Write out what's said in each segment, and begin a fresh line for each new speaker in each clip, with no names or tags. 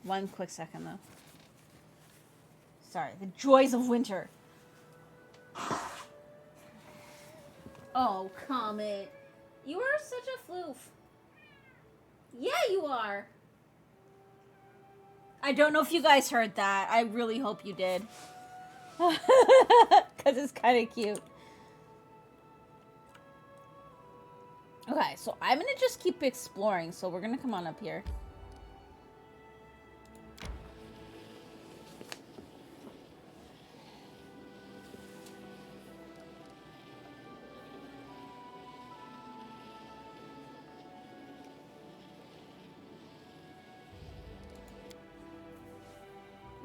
One quick second, though. Sorry, the joys of winter. Oh, Comet. You are such a floof. Yeah, you are. I don't know if you guys heard that. I really hope you did. Because it's kind of cute. Okay, so I'm going to just keep exploring. So we're going to come on up here.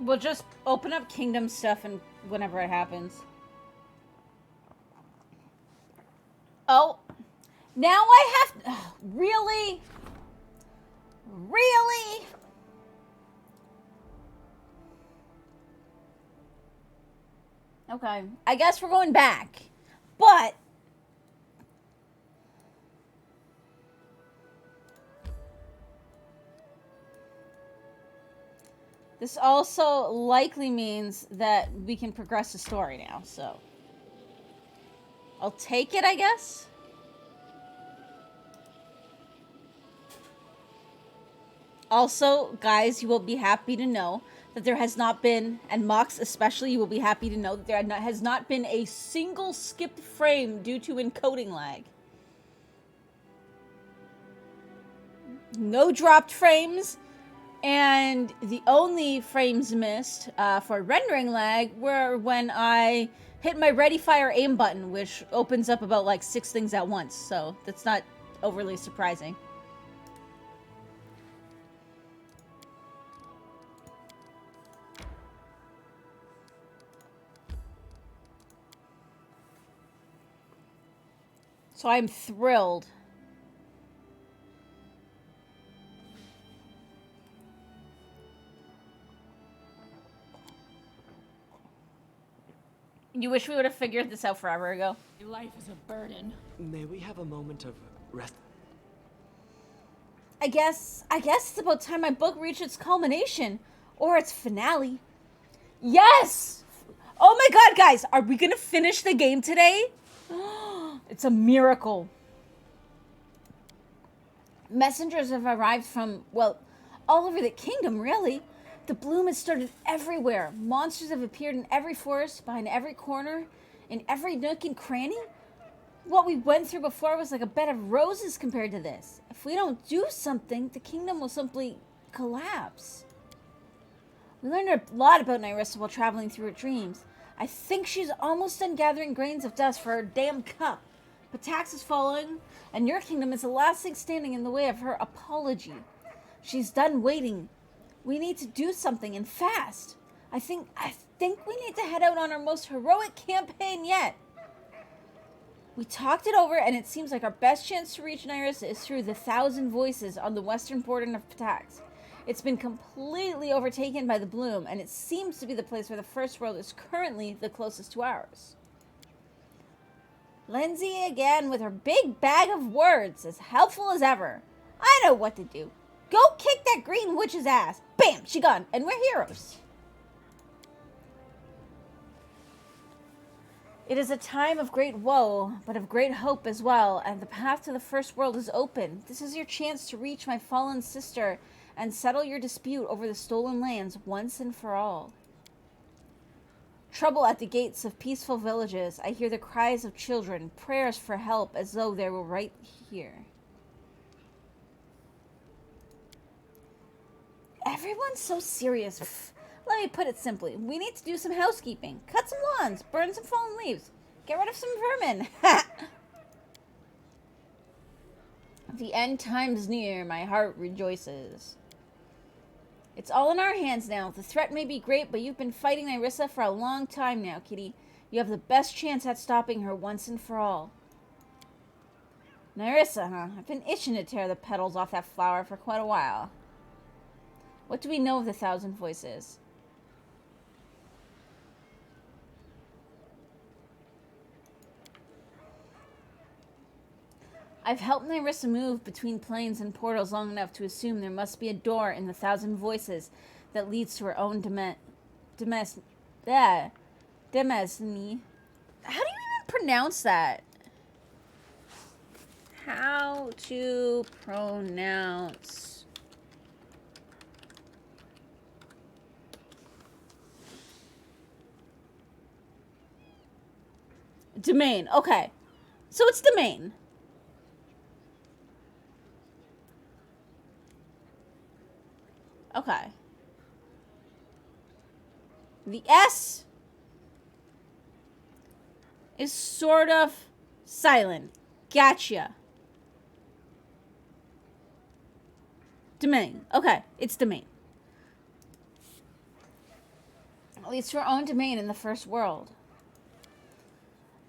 We'll just open up kingdom stuff and whenever it happens. Oh, now I have to, really? Really? Okay, I guess we're going back, but this also likely means that we can progress the story now, so I'll take it, I guess. Also, guys, you will be happy to know that there has not been, and Mox especially, you will be happy to know that there has not been a single skipped frame due to encoding lag. No dropped frames. And the only frames missed for rendering lag were when I hit my ready, fire, aim button, which opens up about like 6 things at once. So that's not overly surprising. So I'm thrilled. You wish we would have figured this out forever ago.
Life is a burden.
May we have a moment of rest?
I guess it's about time my book reached its culmination. Or its finale. Yes! Oh my god, guys! Are we gonna finish the game today? It's a miracle. Messengers have arrived from, well, all over the kingdom, really. The bloom has started everywhere. Monsters have appeared in every forest, behind every corner, in every nook and cranny. What we went through before was like a bed of roses compared to this. If we don't do something, the kingdom will simply collapse. We learned a lot about Nyrissa while traveling through her dreams. I think she's almost done gathering grains of dust for her damn cup. Patax is falling, and your kingdom is the last thing standing in the way of her apology. She's done waiting. We need to do something, and fast. I think we need to head out on our most heroic campaign yet. We talked it over, and it seems like our best chance to reach Nyrissa is through the 1,000 Voices on the western border of Patax. It's been completely overtaken by the bloom, and it seems to be the place where the First World is currently the closest to ours. Lindsay again with her big bag of words, as helpful as ever. I know what to do. Go kick that green witch's ass. Bam, she gone, and we're heroes. It is a time of great woe, but of great hope as well, and the path to the First World is open. This is your chance to reach my fallen sister and settle your dispute over the stolen lands once and for all. Trouble at the gates of peaceful villages. I hear the cries of children, prayers for help as though they were right here. Everyone's so serious. Let me put it simply. We need to do some housekeeping. Cut some lawns, burn some fallen leaves, get rid of some vermin. The end time's near, my heart rejoices. It's all in our hands now. The threat may be great, but you've been fighting Nyrissa for a long time now, Kitty. You have the best chance at stopping her once and for all. Nyrissa, huh? I've been itching to tear the petals off that flower for quite a while. What do we know of the 1,000 Voices? I've helped Nyrissa move between planes and portals long enough to assume there must be a door in the thousand voices that leads to her own demesne. How do you even pronounce that? How to pronounce domain. Okay. So it's domain. Okay. The S is sort of silent. Gotcha. Domain. Okay, it's domain. At least her own domain in the first world.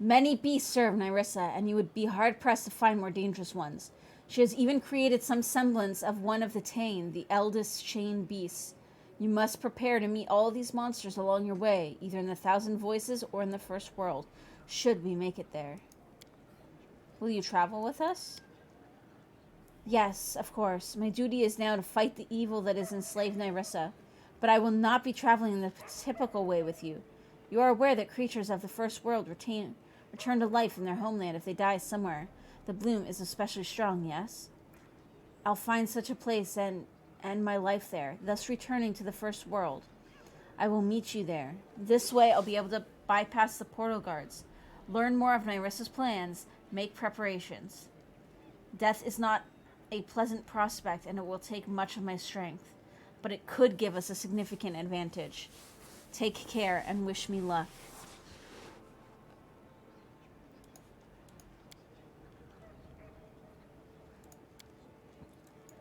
Many beasts serve Nyrissa, and you would be hard-pressed to find more dangerous ones. She has even created some semblance of one of the Tane, the eldest chained beasts. You must prepare to meet all of these monsters along your way, either in the Thousand Voices or in the First World, should we make it there. Will you travel with us? Yes, of course. My duty is now to fight the evil that has enslaved Nyrissa, but I will not be traveling in the typical way with you. You are aware that creatures of the First World return to life in their homeland if they die somewhere. The bloom is especially strong, yes? I'll find such a place and end my life there, thus returning to the First World. I will meet you there. This way I'll be able to bypass the portal guards, learn more of Nyrissa's plans, make preparations. Death is not a pleasant prospect, and it will take much of my strength, but it could give us a significant advantage. Take care and wish me luck.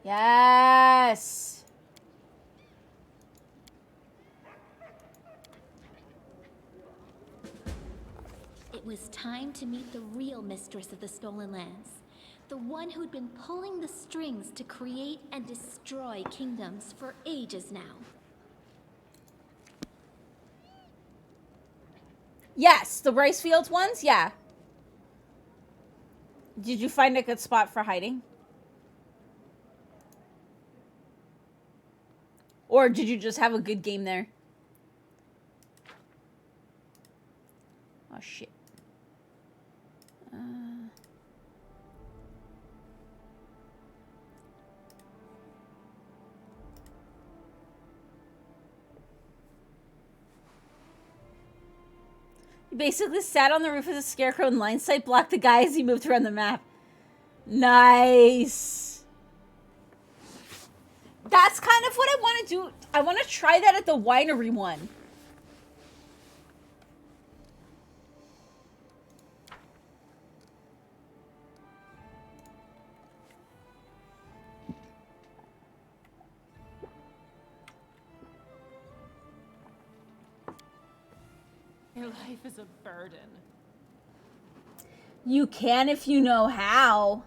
Yes!
It was time to meet the real mistress of the Stolen Lands. The one who'd been pulling the strings to create and destroy kingdoms for ages now.
Yes, the rice fields ones? Yeah. Did you find a good spot for hiding? Or did you just have a good game there? Oh, shit. He basically sat on the roof of the scarecrow and line sight blocked the guy as he moved around the map. Nice. That's kind of what I want to do. I want to try that at the winery one.
Your life is a burden.
You can if you know how.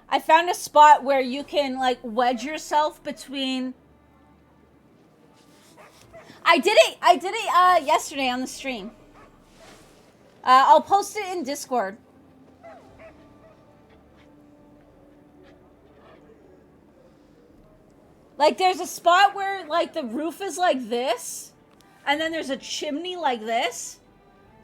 I found a spot where you can like wedge yourself between. I did it yesterday on the stream. I'll post it in Discord. Like, there's a spot where, like, the roof is like this, and then there's a chimney like this.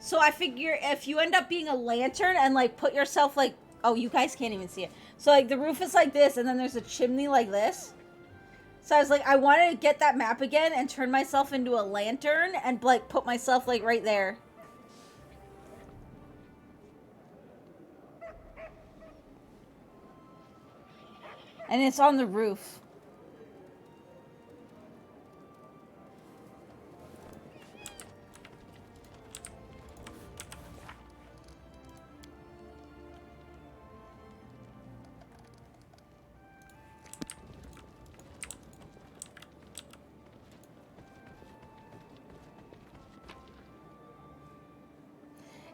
So I figure if you end up being a lantern and, like, put yourself, like... Oh, you guys can't even see it. So, like, the roof is like this, and then there's a chimney like this. So I was like, I want to get that map again and turn myself into a lantern and, like, put myself, like, right there. And it's on the roof.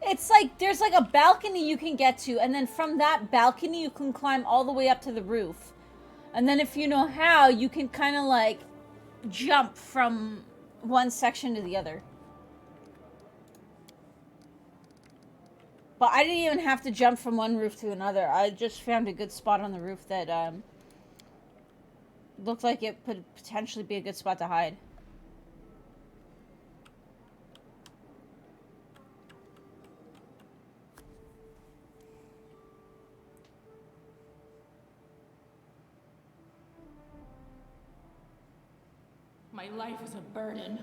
It's like, there's like a balcony you can get to, and then from that balcony you can climb all the way up to the roof. And then if you know how, you can kind of like jump from one section to the other. But I didn't even have to jump from one roof to another. I just found a good spot on the roof that looked like it could potentially be a good spot to hide.
My life is a burden.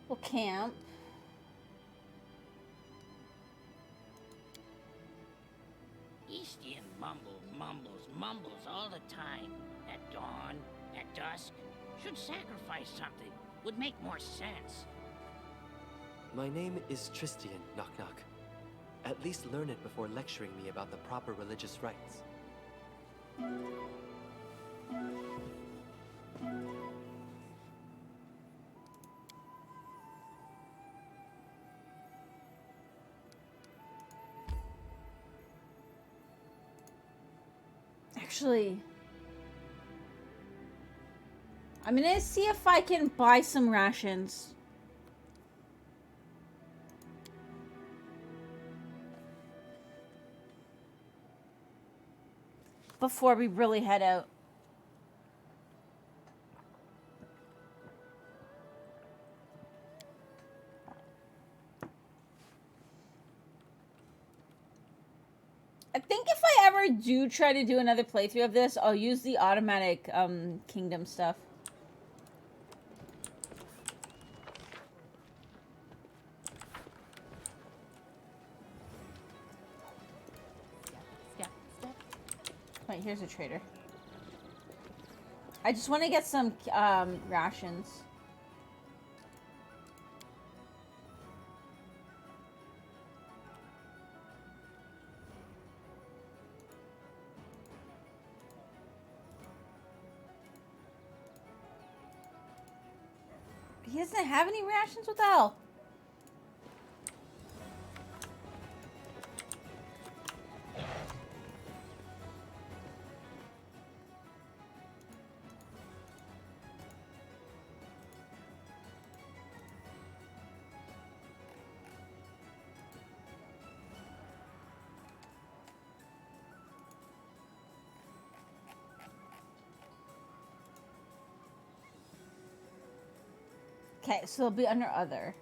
We'll camp.
Eastian mumbles all the time. At dawn, at dusk. Should sacrifice something. Would make more sense.
My name is Tristian, knock knock. At least learn it before lecturing me about the proper religious rites.
Actually, I'm gonna see if I can buy some rations. Before we really head out. I think if I ever do try to do another playthrough of this, I'll use the automatic kingdom stuff.
Step.
Wait, here's a trader. I just want to get some rations. He doesn't have any rations? What the hell? Okay, so it'll be under other.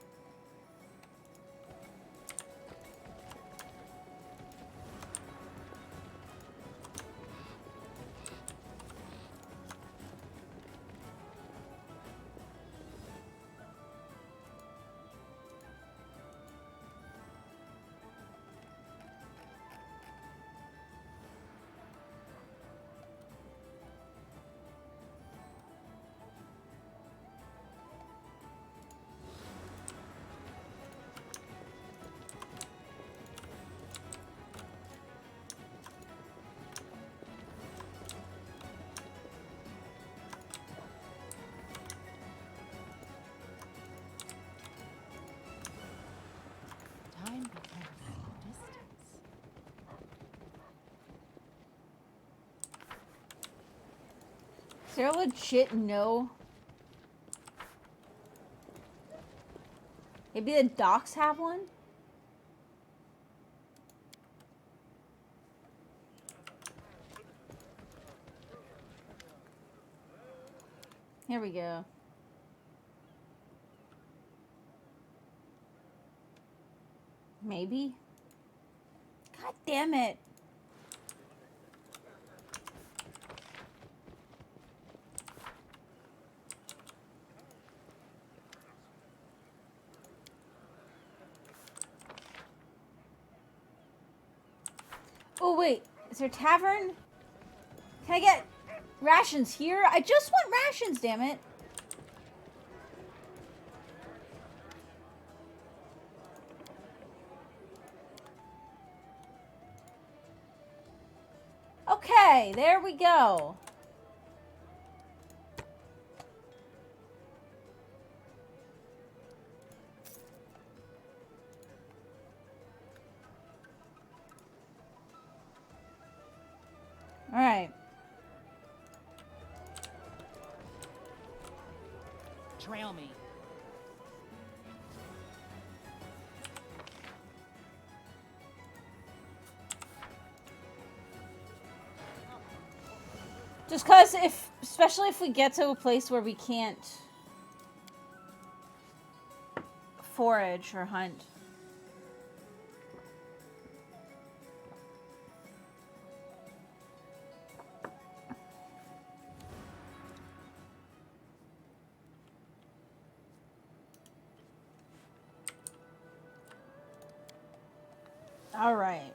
Time becomes distance.
Is there a legit no? Maybe the docks have one? Here we go. Maybe. God damn it. Oh, wait. Is there a tavern? Can I get rations here? I just want rations, damn it. Okay, there we go. All right.
trail me.
Just cause especially if we get to a place where we can't forage or hunt. All right.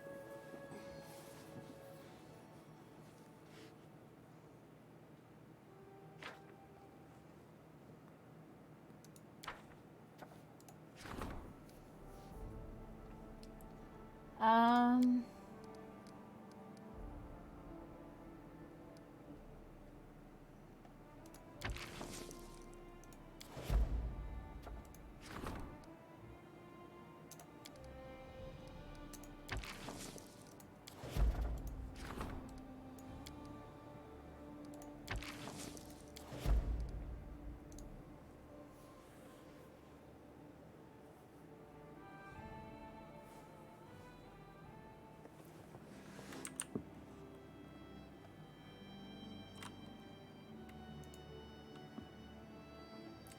Um,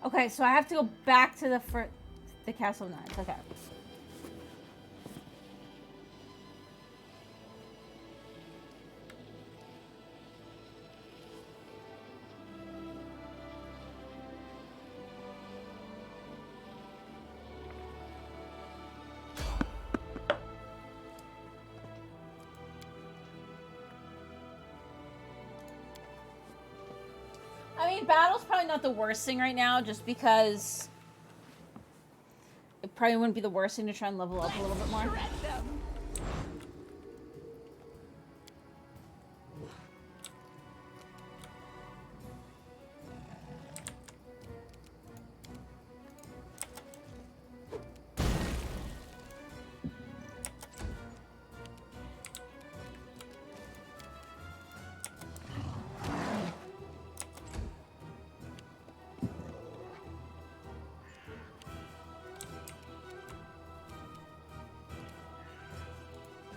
okay, so I have to go back to the Castle of Knights. Okay. I mean, battle's probably not the worst thing right now, just because it probably wouldn't be the worst thing to try and level up a little bit more.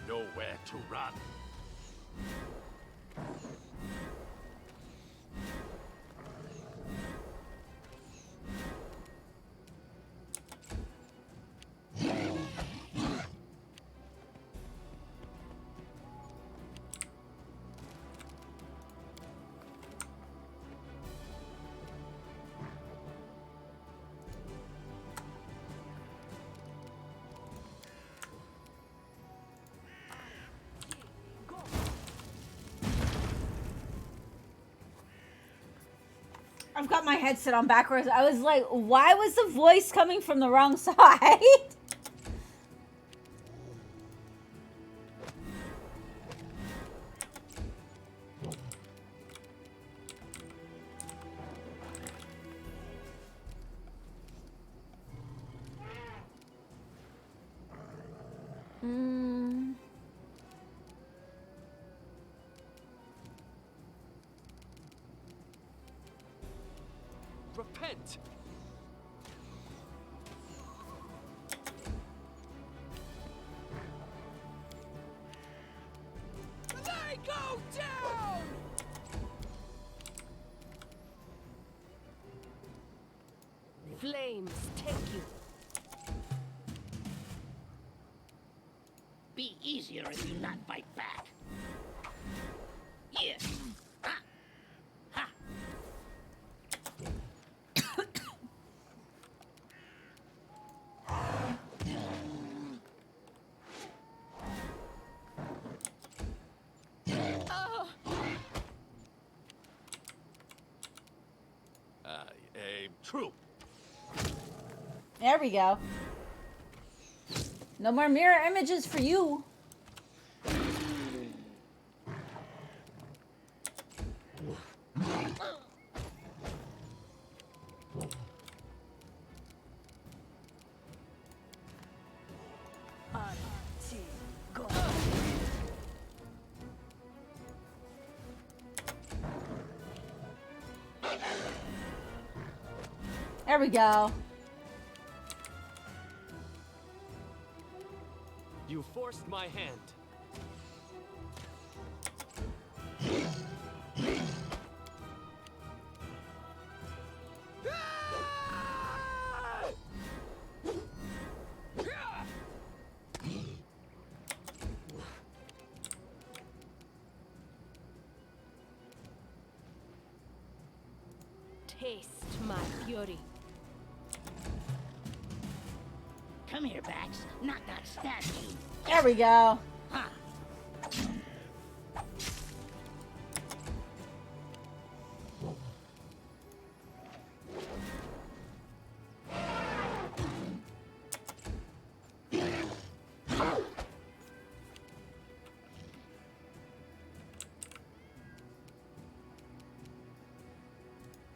Nowhere to run.
I've got my headset on backwards. I was like, why was the voice coming from the wrong side?
Repent!
They go down!
Flames take you.
Be easier if you not bite back. Yeah. Ha. Ha.
True.
There we go. No more mirror images for you. There we go.
You forced my hand.
Taste my fury.
Come here, Bax. Knock knock stabs you.
There we go.
Huh.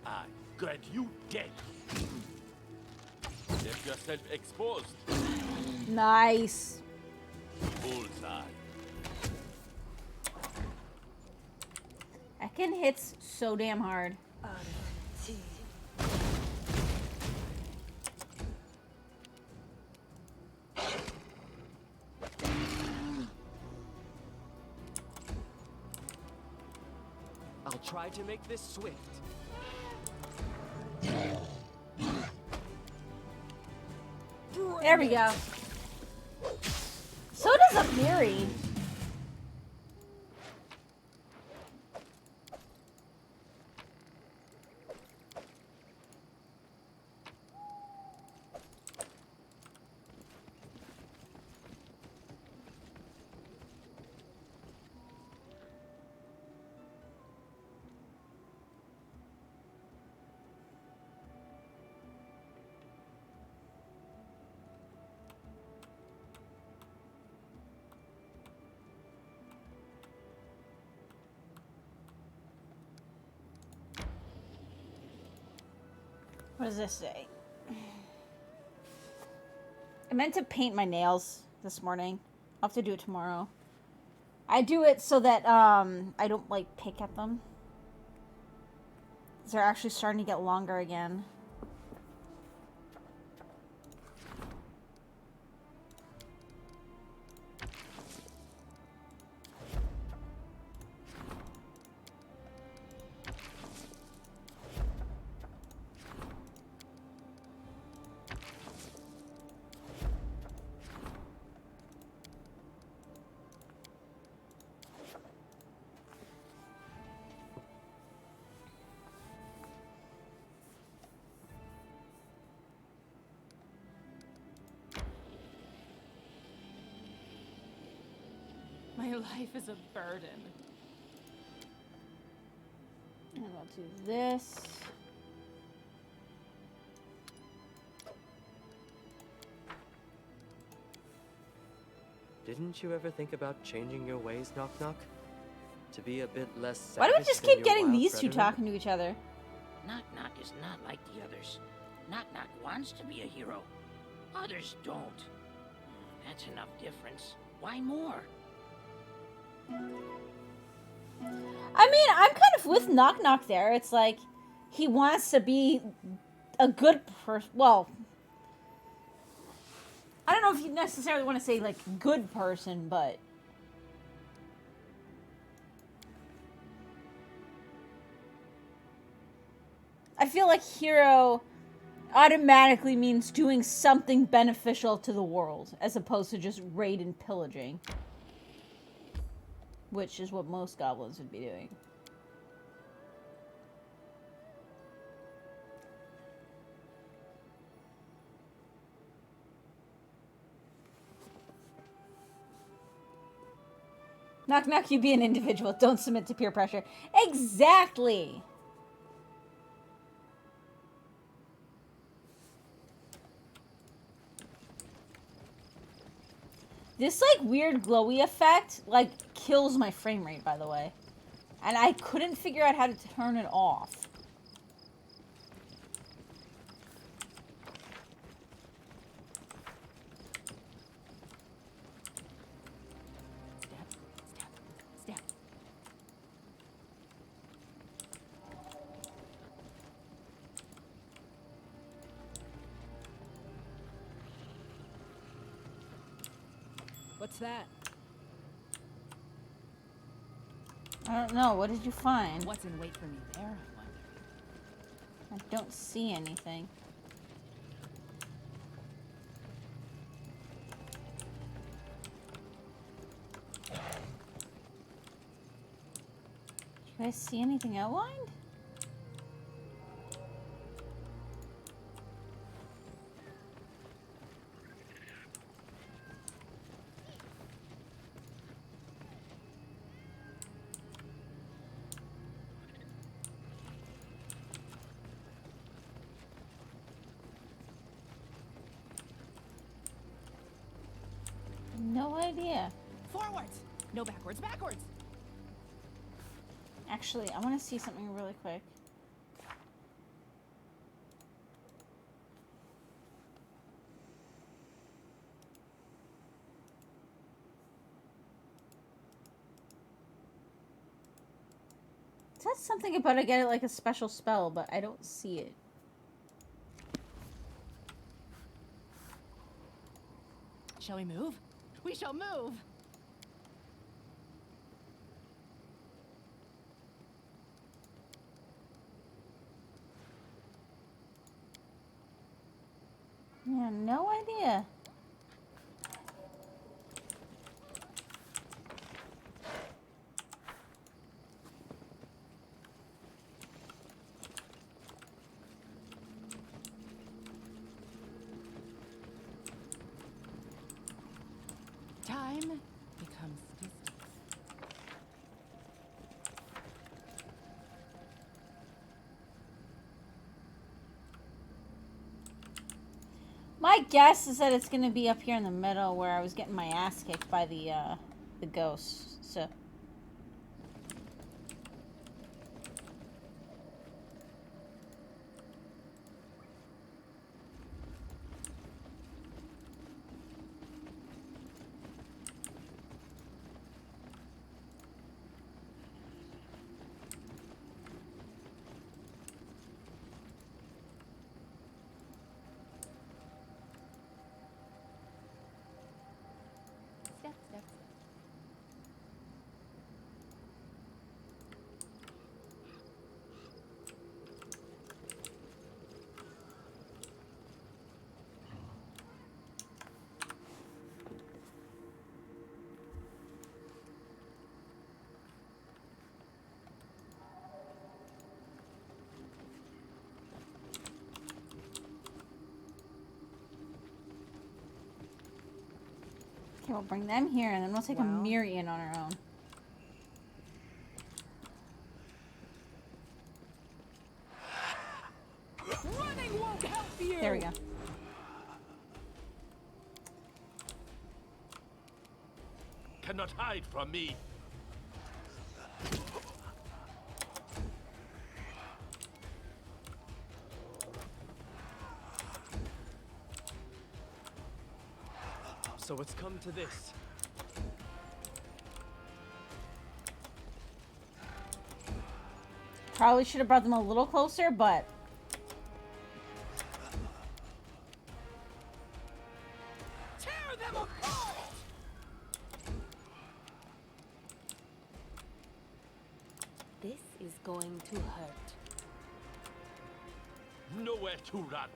I got you dead. Left yourself exposed.
Nice.
Bullseye.
Ekin hits so damn hard.
I'll try to make this swift.
There we go. So does a Fury. What does this say? I meant to paint my nails this morning. I'll have to do it tomorrow. I do it so that I don't like pick at them. They're actually starting to get longer again.
My life is a burden.
And I'll do this.
Didn't you ever think about changing your ways, Knock Knock? To be a bit less
Why do we
savage
just
than
keep
your
getting
wild
these two
predator?
talking to each other?
Knock Knock is not like the others. Knock Knock wants to be a hero. Others don't. That's enough difference. Why more?
I mean, I'm kind of with Knock Knock there. It's like he wants to be a good person. Well, I don't know if you necessarily want to say like good person, but I feel like hero automatically means doing something beneficial to the world as opposed to just raid and pillaging, which is what most goblins would be doing. Knock knock, you be an individual. Don't submit to peer pressure. Exactly. This like weird glowy effect like kills my frame rate, by the way. And I couldn't figure out how to turn it off.
Stab.
What's that?
I don't know. What did you find?
What's in wait for me there, I wonder?
I don't see anything. Do you guys see anything outlined? No idea.
Forwards! No backwards, backwards!
Actually, I want to see something really quick. It says something about I get it like a special spell, but I don't see it.
Shall we move? We shall move!
Yeah, no idea.
Time becomes distance.
My guess is that it's gonna be up here in the middle where I was getting my ass kicked by the ghosts. So.
Step, step, step.
Okay, we'll bring them here, and then we'll take a
Well.
Mirian on our own.
Running won't help you!
There we go.
Cannot hide from me.
So it's come to this.
Probably should have brought them a little closer, but
Tear them apart!
This is going to hurt.
Nowhere to run.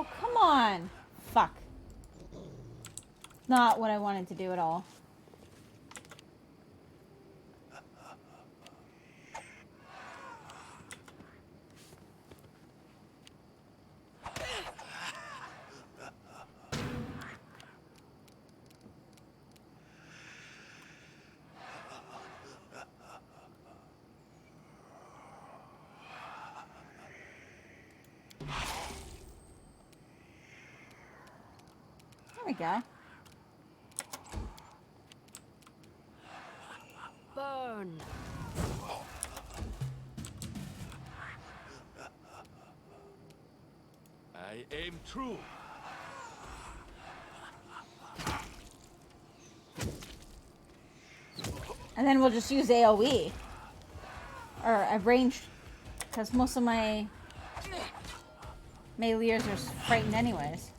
oh, come on. Fuck. Not what I wanted to do at all. There we go.
Burn.
I aim true.
And then we'll just use AoE. Or a ranged. Because most of my meleeers are frightened anyways.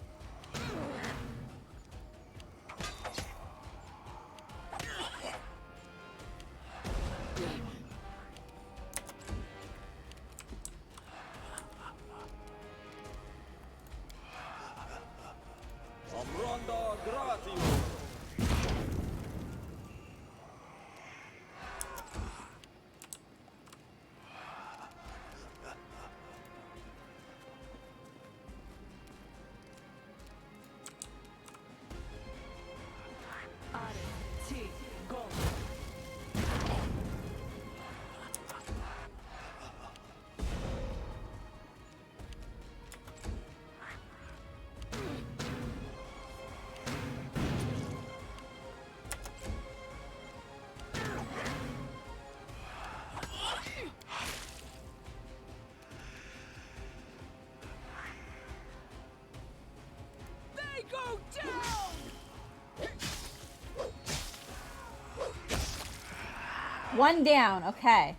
Go down!
One down, okay.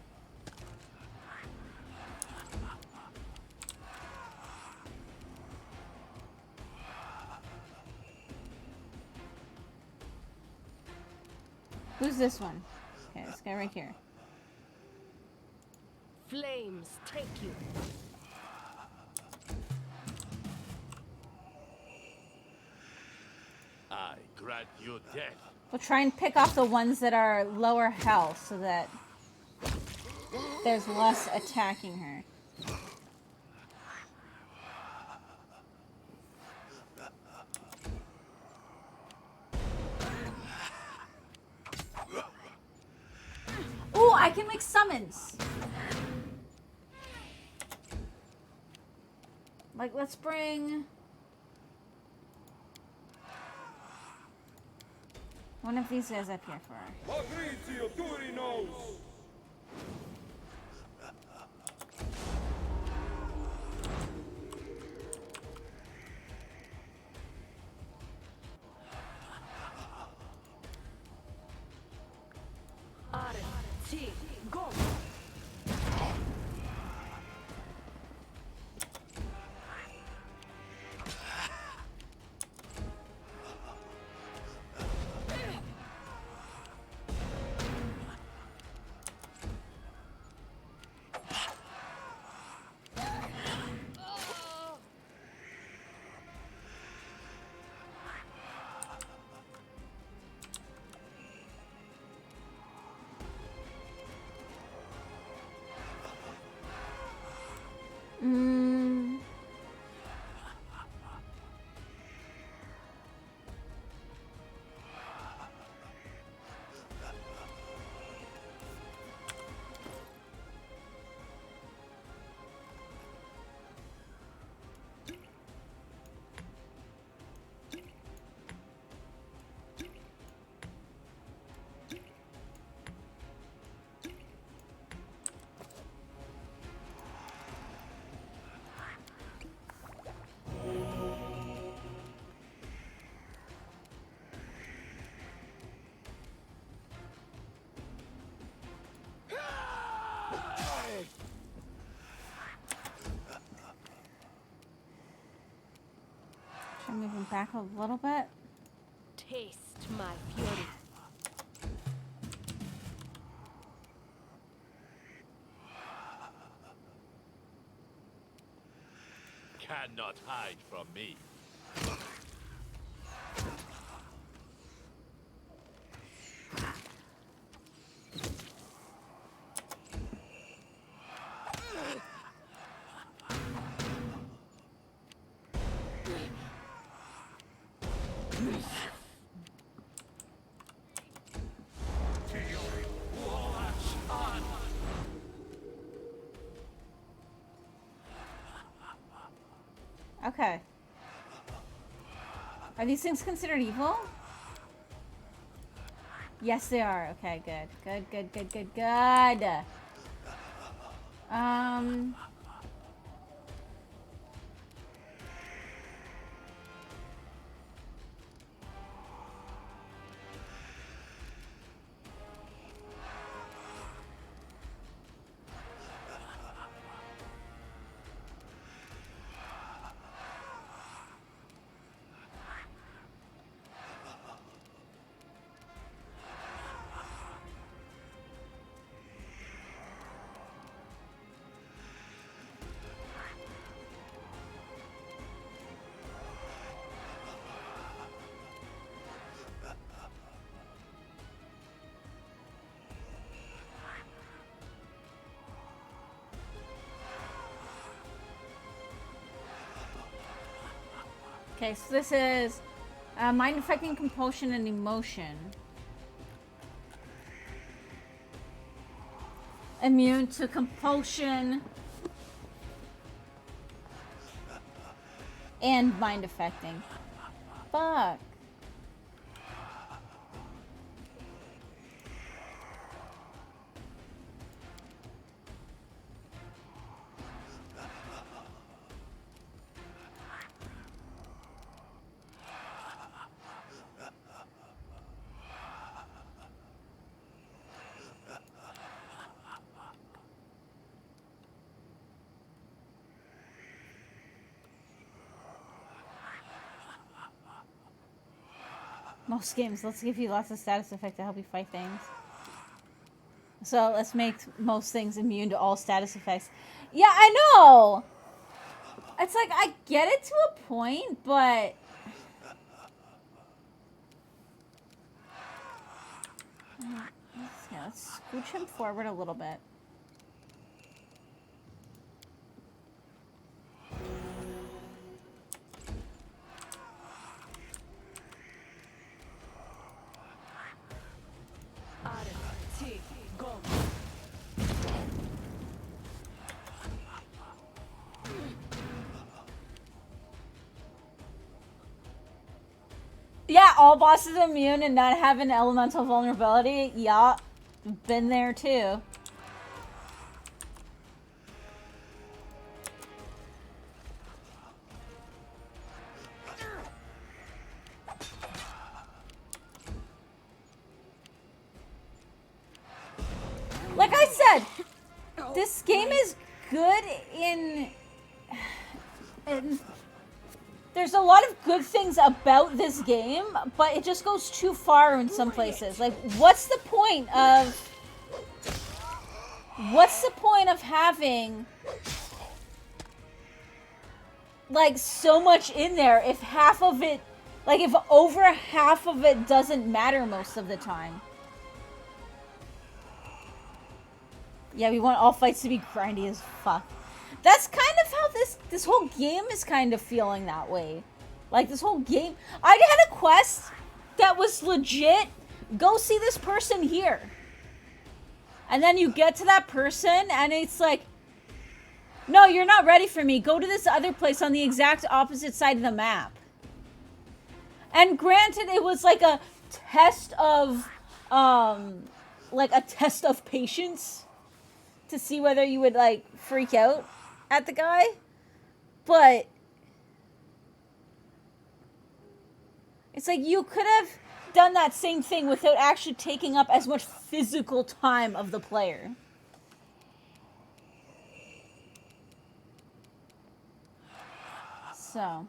Who's this one? Okay, this guy right here.
Flames take you.
I grant you death.
We'll try and pick off the ones that are lower health so that there's less attacking her. Ooh, I can make summons. Like, let's bring one of these guys up here for her.
Go.
Try moving back a little bit.
Taste my fury.
Cannot hide from me.
Okay. Are these things considered evil? Yes, they are. Okay, good. Good, good, good, good, good. Okay, so this is mind affecting compulsion and emotion. Immune to compulsion and mind affecting. Fuck. Most games, let's give you lots of status effect to help you fight things. So let's make most things immune to all status effects. Yeah, I know! It's like, I get it to a point, but... let's scooch him forward a little bit. Yeah, all bosses immune and not have an elemental vulnerability. Yeah, been there too. Like I said, this game is good in there's a lot of good things about this game, but it just goes too far in some places. Like, what's the point of having like so much in there if half of it, like if over half of it doesn't matter most of the time? Yeah, we want all fights to be grindy as fuck. That's kind of how this whole game is kind of feeling that way. Like, this whole game... I had a quest that was legit, go see this person here. And then you get to that person, and it's like, no, you're not ready for me. Go to this other place on the exact opposite side of the map. And granted, it was like a test of, patience to see whether you would, like, freak out at the guy. But it's like you could have done that same thing without actually taking up as much physical time of the player. So.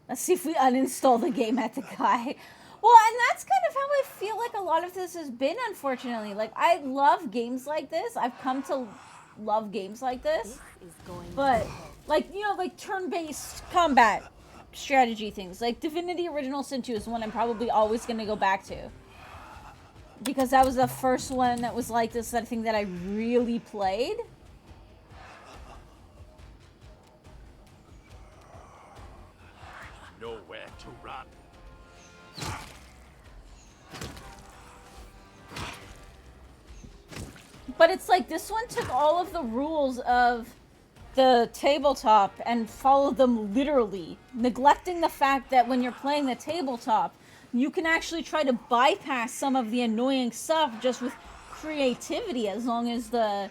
Let's see if we uninstall the game at the guy. Well, and that's kind of how I feel like a lot of this has been, unfortunately. Like, I love games like this. I've come to love games like this. But, like, you know, like turn-based combat strategy things. Like, Divinity Original Sin 2 is one I'm probably always going to go back to. Because that was the first one that was like this, that thing that I really played.
Nowhere to run.
But it's like this one took all of the rules of the tabletop and followed them literally, neglecting the fact that when you're playing the tabletop, you can actually try to bypass some of the annoying stuff just with creativity, as long as the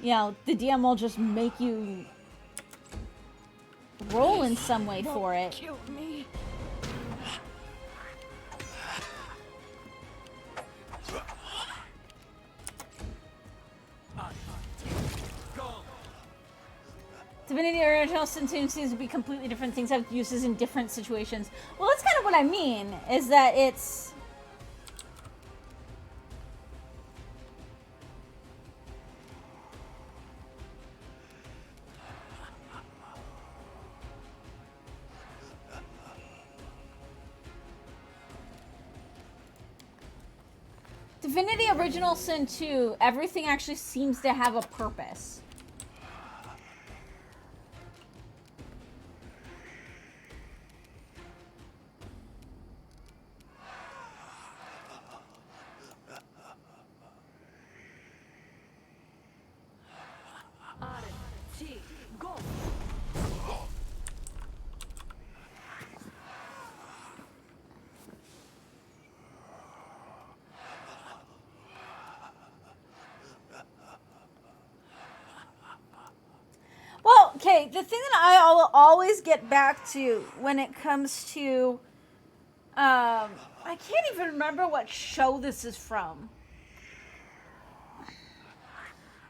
DM will just make you roll in some way for it.
Kill me.
Divinity Original Sin 2 seems to be completely different. Things have uses in different situations. Well, that's kind of what I mean, is that it's... Divinity Original Sin 2, everything actually seems to have a purpose.
Go.
Well, okay, the thing that I always get back to when it comes to, I can't even remember what show this is from.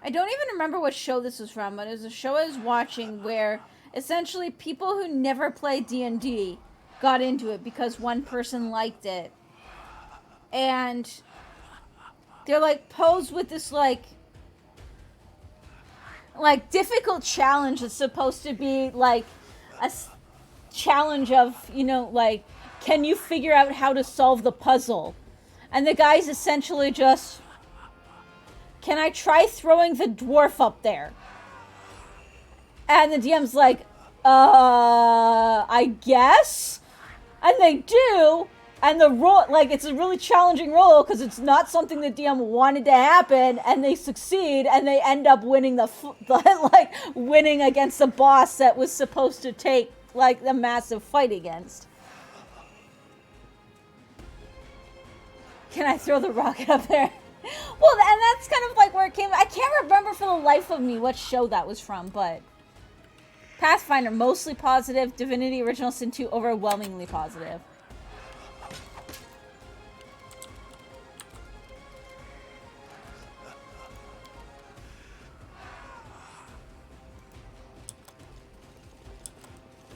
I don't even remember what show this was from, but it was a show I was watching where essentially people who never played D&D got into it because one person liked it. And they're like posed with this like difficult challenge that's supposed to be like a challenge of, like, can you figure out how to solve the puzzle? And the guy's essentially just, can I try throwing the dwarf up there? And the DM's like, I guess? And they do. And the roll, like, it's a really challenging roll because it's not something the DM wanted to happen, and they succeed, and they end up winning winning against the boss that was supposed to take, like, the massive fight against. Can I throw the rocket up there? Well, and that's kind of like where it came. I can't remember for the life of me what show that was from, but Pathfinder, mostly positive. Divinity Original Sin 2, overwhelmingly positive.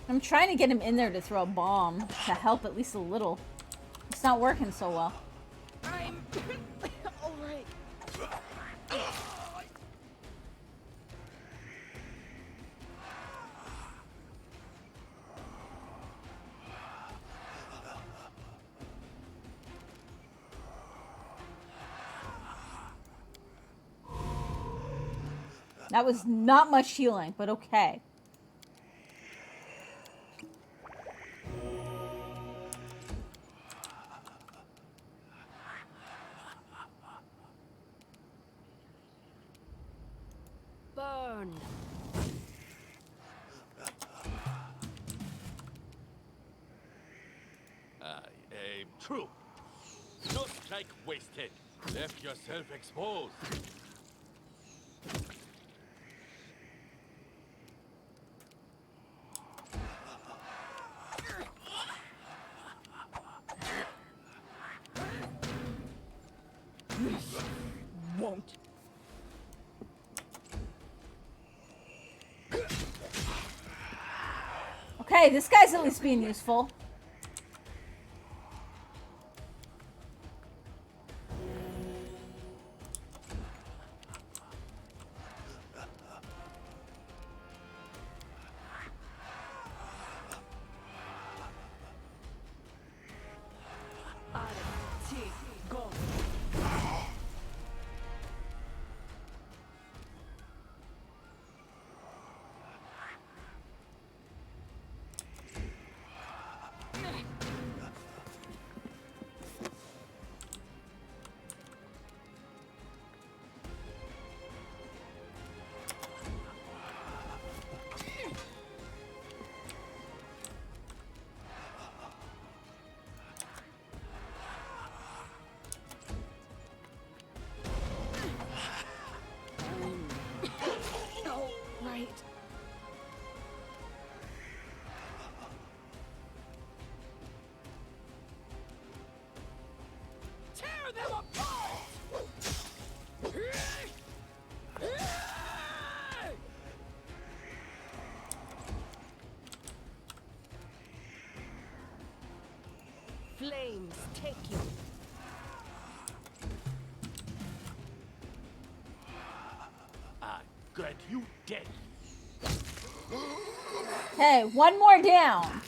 I'm trying to get him in there to throw a bomb to help at least a little. It's not working so well.
I'm all right.
That was not much healing, but okay.
Burn.
I aim true. No strike wasted. Left yourself exposed.
Won't.
Okay, this guy's at least being useful.
Go. take you.
I got you dead.
Okay, one more down.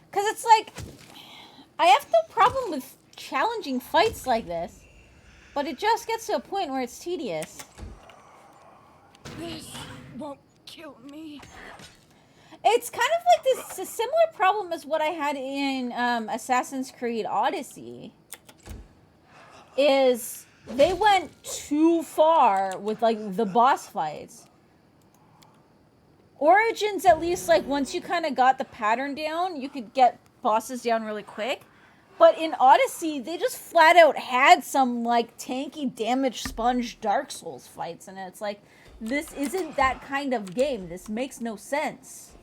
Because it's like, I have no problem with challenging fights like this. But it just gets to a point where it's tedious.
This won't kill me.
It's kind of like this, a similar problem as what I had in Assassin's Creed Odyssey. Is they went too far with like the boss fights. Origins, at least, like once you kind of got the pattern down, you could get bosses down really quick. But in Odyssey, they just flat out had some like tanky damage sponge Dark Souls fights, and it's like, this isn't that kind of game. This makes no sense.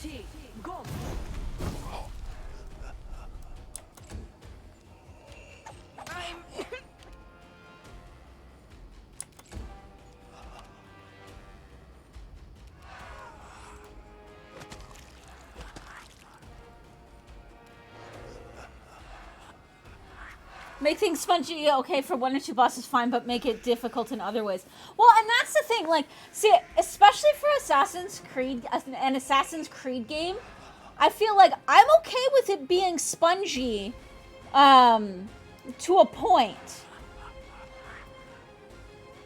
T, go. I'm.
Make things spongy, okay, for one or two bosses, fine, but make it difficult in other ways. Well, and that's the thing, like, see, especially for Assassin's Creed, an Assassin's Creed game, I feel like I'm okay with it being spongy, to a point.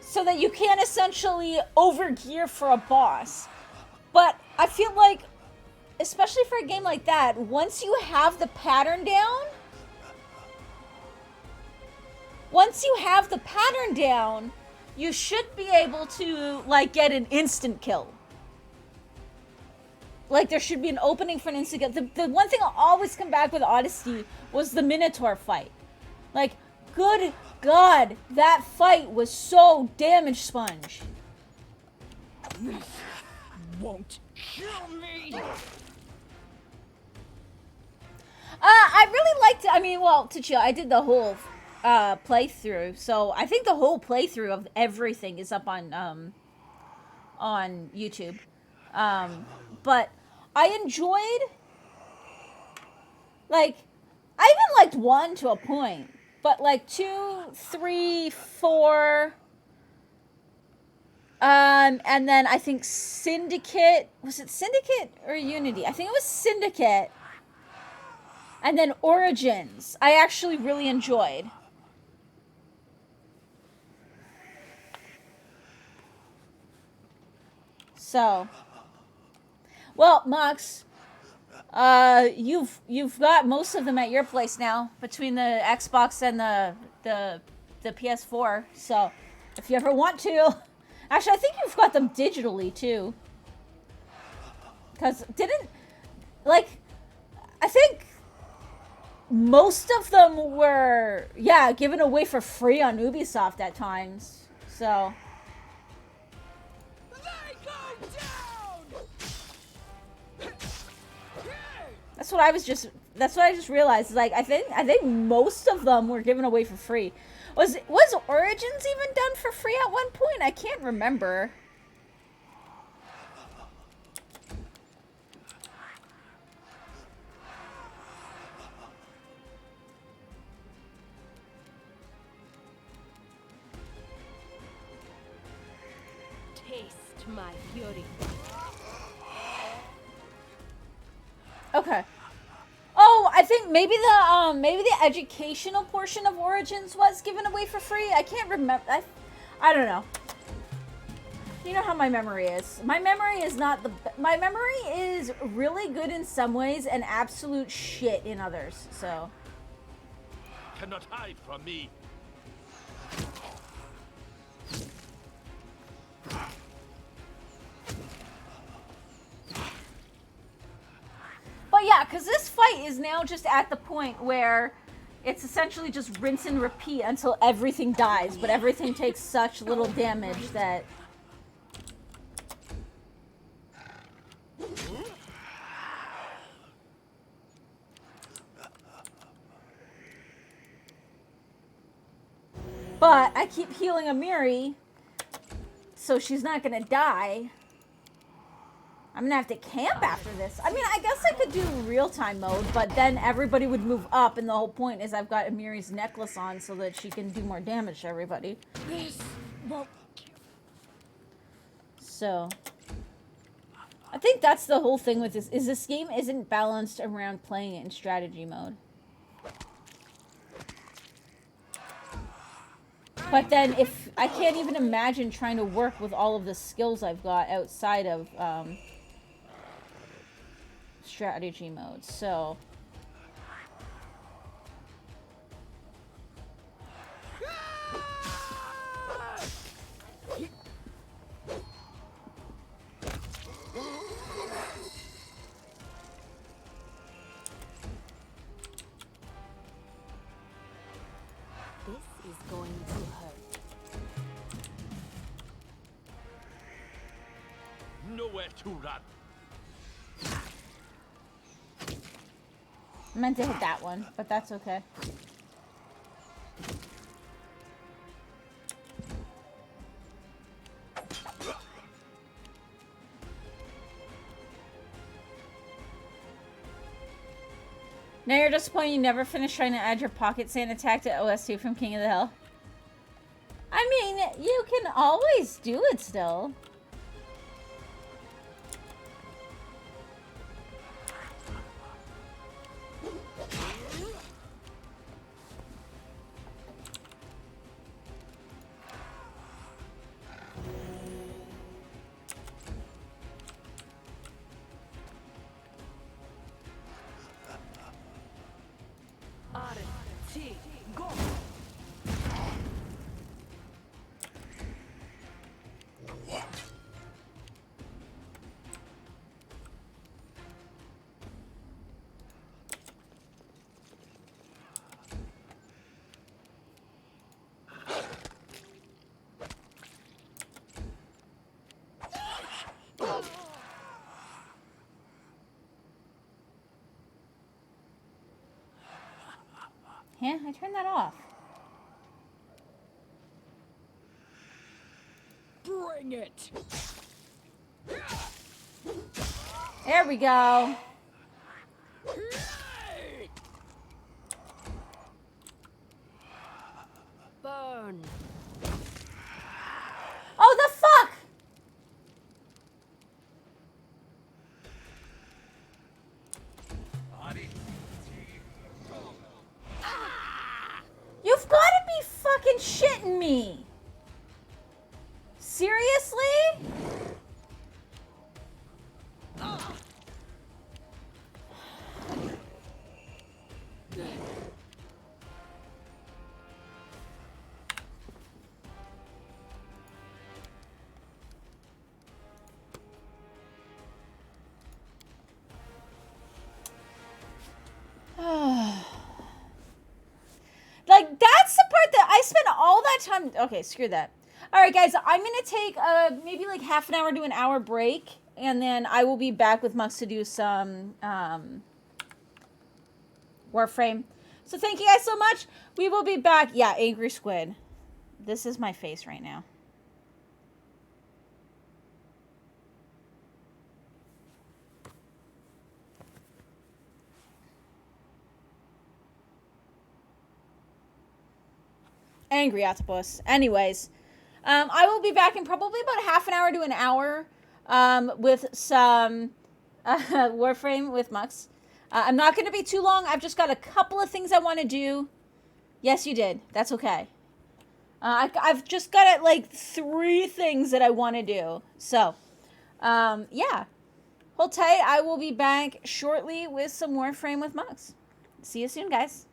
So that you can essentially overgear for a boss. But I feel like, especially for a game like that, once you have the pattern down, you should be able to, like, get an instant kill. Like, there should be an opening for an instant kill. The one thing I'll always come back with Odyssey was the Minotaur fight. Like, good God, that fight was so damage sponge.
Won't kill me.
I really liked it. I mean, well, to chill, I did the whole playthrough, so I think the whole playthrough of everything is up on YouTube. But I enjoyed, like, I even liked 1 to a point, but like 2, 3, 4, and then I think Syndicate, was it Syndicate or Unity? I think it was Syndicate, and then Origins, I actually really enjoyed. So, well, Mox, you've got most of them at your place now, between the Xbox and the PS4. So, if you ever want to, actually, I think you've got them digitally too. Because I think most of them were, yeah, given away for free on Ubisoft at times. So. That's what I just realized. Like, I think most of them were given away for free. Was Origins even done for free at one point? I can't remember.
Taste my fury.
Okay. Oh, I think maybe the educational portion of Origins was given away for free. I can't remember. I don't know. You know how my memory is. My memory is really good in some ways and absolute shit in others. So.
Cannot hide from me.
But yeah, because this fight is now just at the point where it's essentially just rinse and repeat until everything dies, but everything takes such little damage that... But I keep healing Amiri, so she's not gonna die. I'm gonna have to camp after this. I mean, I guess I could do real-time mode, but then everybody would move up, and the whole point is I've got Amiri's necklace on so that she can do more damage to everybody.
This won't.
So, I think that's the whole thing with this, is this game isn't balanced around playing it in strategy mode. But then if, I can't even imagine trying to work with all of the skills I've got outside of strategy mode, so.
This is going to hurt.
Nowhere to run.
I meant to hit that one, but that's okay. Now you're disappointed you never finished trying to add your pocket sand attack to OS2 from King of the Hill. I mean, you can always do it still.
Odyssey, go.
Yeah, I turned that off.
Bring it.
There we go.
Burn.
Oh, the fuck! You've got to be fucking shitting me. Seriously? Like, that's the part that I spent all that time. Okay, screw that. All right, guys, I'm going to take maybe like half an hour to an hour break, and then I will be back with Mux to do some Warframe. So thank you guys so much. We will be back. Yeah, Angry Squid. This is my face right now. Angry octopus. Anyways, I will be back in probably about half an hour to an hour with some Warframe with Mux. I'm not going to be too long. I've just got a couple of things I want to do. Yes, you did. That's okay. I've just got like 3 things that I want to do. So, yeah. Hold tight. I will be back shortly with some Warframe with Mux. See you soon, guys.